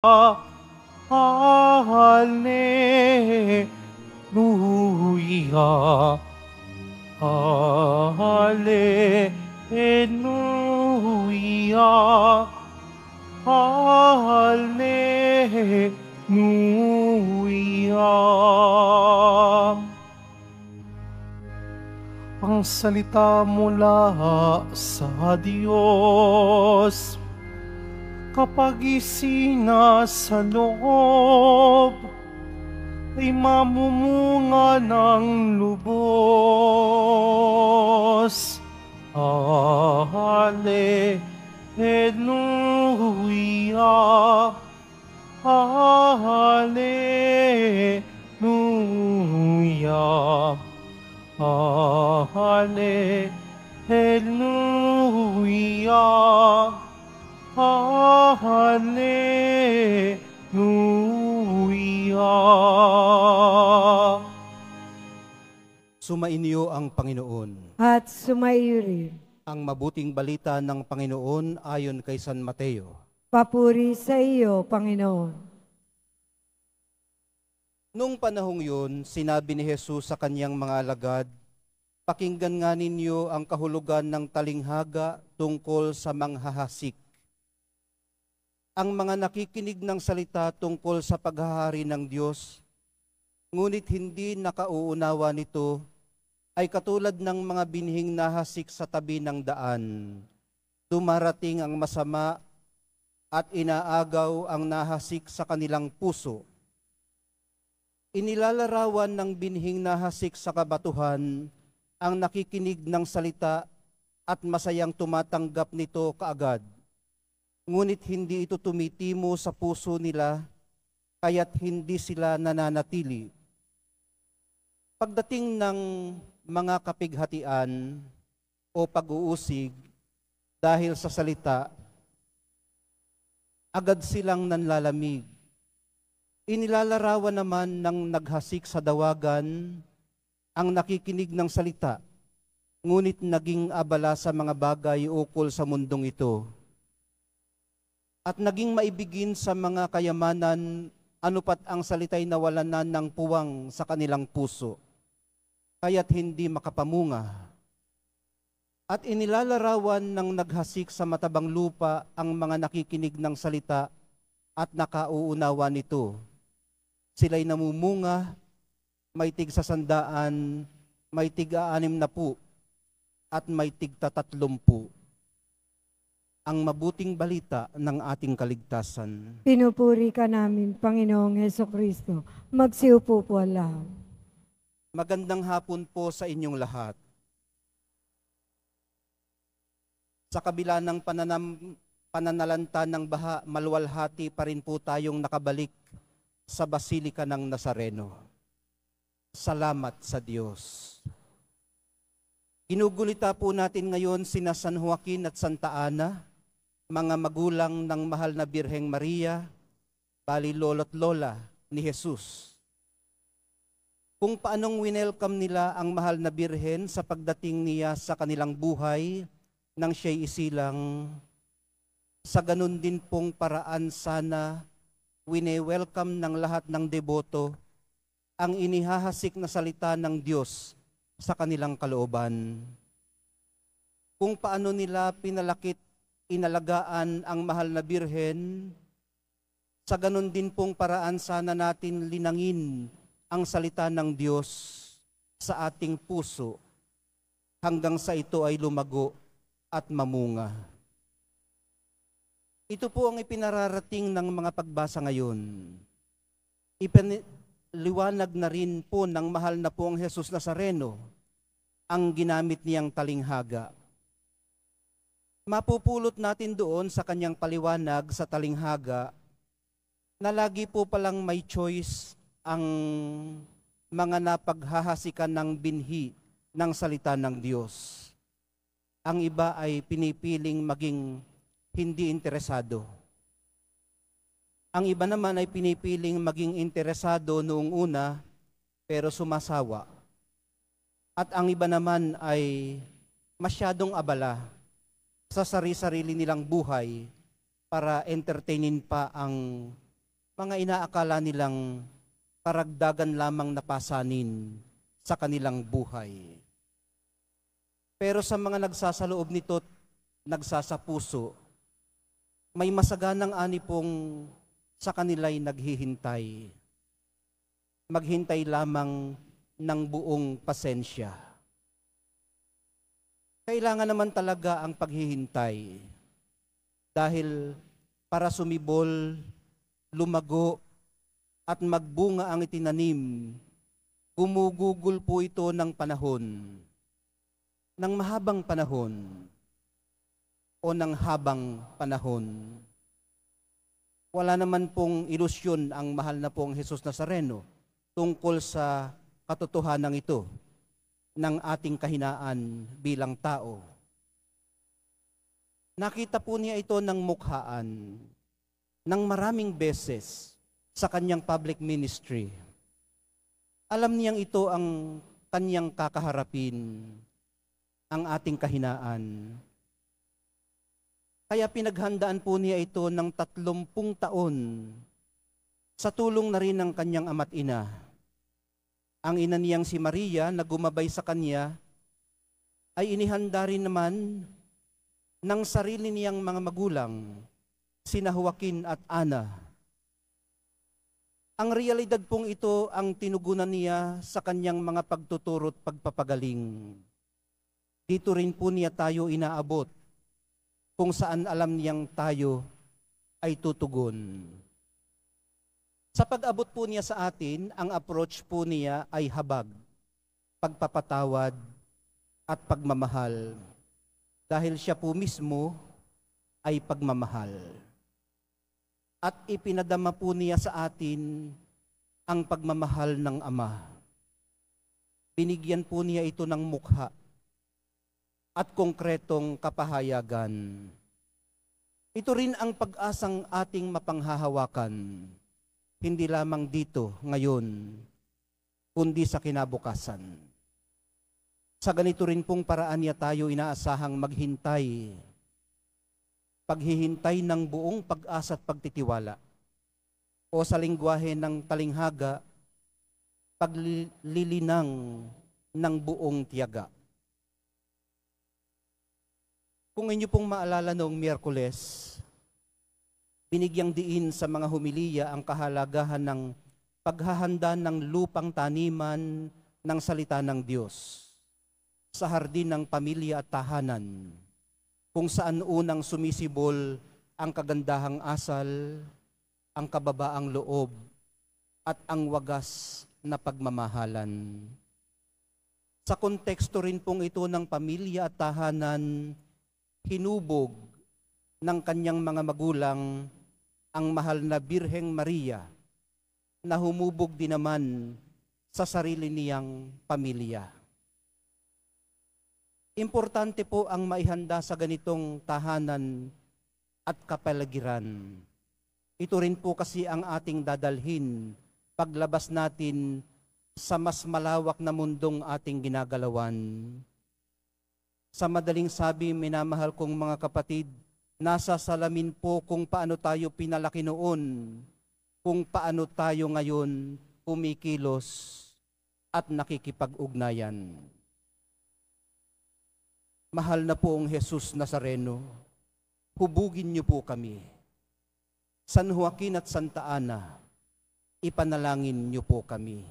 Hallelujah, Hallelujah, Hallelujah. Ang salita mula sa Diyos, kapagisina sa loob, ay mamumunga ng lubos. Hallelujah, Hallelujah, Hallelujah, Hallelujah. Sumainyo ang Panginoon. At sumaiyo rin. Ang mabuting balita ng Panginoon ayon kay San Mateo. Papuri sa iyo, Panginoon. Nung panahong yun, sinabi ni Jesus sa kanyang mga alagad, "Pakinggan nga ninyo ang kahulugan ng talinghaga tungkol sa manghahasik. Ang mga nakikinig ng salita tungkol sa paghahari ng Diyos, ngunit hindi nakauunawa nito, ay katulad ng mga binhing nahasik sa tabi ng daan. Dumarating ang masama at inaagaw ang nahasik sa kanilang puso. Inilalarawan ng binhing nahasik sa kabatuhan ang nakikinig ng salita at masayang tumatanggap nito kaagad. Ngunit hindi ito tumitimo sa puso nila, kaya't hindi sila nananatili. Pagdating ng mga kapighatian o pag-uusig dahil sa salita, agad silang nanlalamig. Inilalarawan naman ng naghasik sa dawagan ang nakikinig ng salita, ngunit naging abala sa mga bagay ukol sa mundong ito. At naging maibigin sa mga kayamanan, anupat ang salita'y nawalan na ng puwang sa kanilang puso, kaya't hindi makapamunga. At inilalarawan ng naghasik sa matabang lupa ang mga nakikinig ng salita at nakauunawa nito. Sila'y namumunga, may tig 100, may tig 60, at may tig 30. Ang mabuting balita ng ating kaligtasan. Pinupuri ka namin, Panginoong Hesukristo. Magsiupo po ang lahat. Magandang hapon po sa inyong lahat. Sa kabila ng pananalanta ng baha, maluwalhati pa rin po tayong nakabalik sa Basilika ng Nazareno. Salamat sa Diyos. Ginugulita po natin ngayon sina San Joaquin at Santa Ana, mga magulang ng mahal na Birheng Maria, bali lolo't lola ni Jesus. Kung paanong winelcome nila ang mahal na Birhen sa pagdating niya sa kanilang buhay nang siya'y isilang, sa ganun din pong paraan sana wine-welcome ng lahat ng deboto ang inihahasik na salita ng Diyos sa kanilang kalooban. Kung paano nila pinalakit, inalagaan ang mahal na Birhen, sa ganun din pong paraan sana natin linangin ang salita ng Diyos sa ating puso hanggang sa ito ay lumago at mamunga. Ito po ang ipinararating ng mga pagbasa ngayon. Ipinaliwanag na rin po ng mahal na po ang Jesus Nazareno ang ginamit niyang talinghaga. Mapupulot natin doon sa kanyang paliwanag sa talinghaga na lagi po palang may choice ang mga napaghahasikan ng binhi ng salita ng Diyos. Ang iba ay pinipiling maging hindi interesado. Ang iba naman ay pinipiling maging interesado noong una pero sumasawa. At ang iba naman ay masyadong abala sa sarili-sarili nilang buhay para entertainin pa ang mga inaakala nilang karagdagan lamang na pasanin sa kanilang buhay. Pero sa mga nagsasaloob nito't nagsasapuso, may masaganang ani pong sa kanila'y naghihintay. Maghintay lamang ng buong pasensya. Kailangan naman talaga ang paghihintay dahil para sumibol, lumago at magbunga ang itinanim, gumugugol po ito ng panahon, ng mahabang panahon o ng habang panahon. Wala naman pong ilusyon ang mahal na pong Jesus Nazareno tungkol sa katotohanan ito ng ating kahinaan bilang tao. Nakita po niya ito ng mukhaan ng maraming beses sa kanyang public ministry. Alam niyang ito ang kanyang kakaharapin, ang ating kahinaan. Kaya pinaghandaan po niya ito ng 30 taon sa tulong na rin ng kanyang ama't ina. Ang ina niyang si Maria na gumabay sa kanya ay inihanda rin naman ng sarili niyang mga magulang, sina Joaquin at Ana. Ang realidad pong ito ang tinugunan niya sa kanyang mga pagtuturo't pagpapagaling. Dito rin po niya tayo inaabot kung saan alam niyang tayo ay tutugon. Sa pag-abot po niya sa atin, ang approach po niya ay habag, pagpapatawad at pagmamahal. Dahil siya po mismo ay pagmamahal. At ipinadama po niya sa atin ang pagmamahal ng Ama. Binigyan po niya ito ng mukha at konkretong kapahayagan. Ito rin ang pag-asang ating mapanghahawakan, hindi lamang dito, ngayon, kundi sa kinabukasan. Sa ganito rin pong paraan niya tayo inaasahang maghintay, paghihintay ng buong pag-asa at pagtitiwala. O sa lingwahe ng talinghaga, paglilinang ng buong tiyaga. Kung inyo pong maalala noong Miyerkules, binigyang diin sa mga humiliya ang kahalagahan ng paghahanda ng lupang taniman ng salita ng Diyos sa hardin ng pamilya at tahanan, kung saan unang sumisibol ang kagandahang asal, ang kababaang loob, at ang wagas na pagmamahalan. Sa konteksto rin pong ito ng pamilya at tahanan, hinubog ng kanyang mga magulang ang mahal na Birheng Maria na humubog din naman sa sarili niyang pamilya. Importante po ang maihanda sa ganitong tahanan at kapaligiran. Ito rin po kasi ang ating dadalhin paglabas natin sa mas malawak na mundong ating ginagalawan. Sa madaling sabi, minamahal kong mga kapatid, nasa salamin po kung paano tayo pinalaki noon, kung paano tayo ngayon kumikilos at nakikipag-ugnayan. Mahal na poong Jesus Nazareno, hubugin niyo po kami. San Joaquin at Santa Ana, ipanalangin niyo po kami.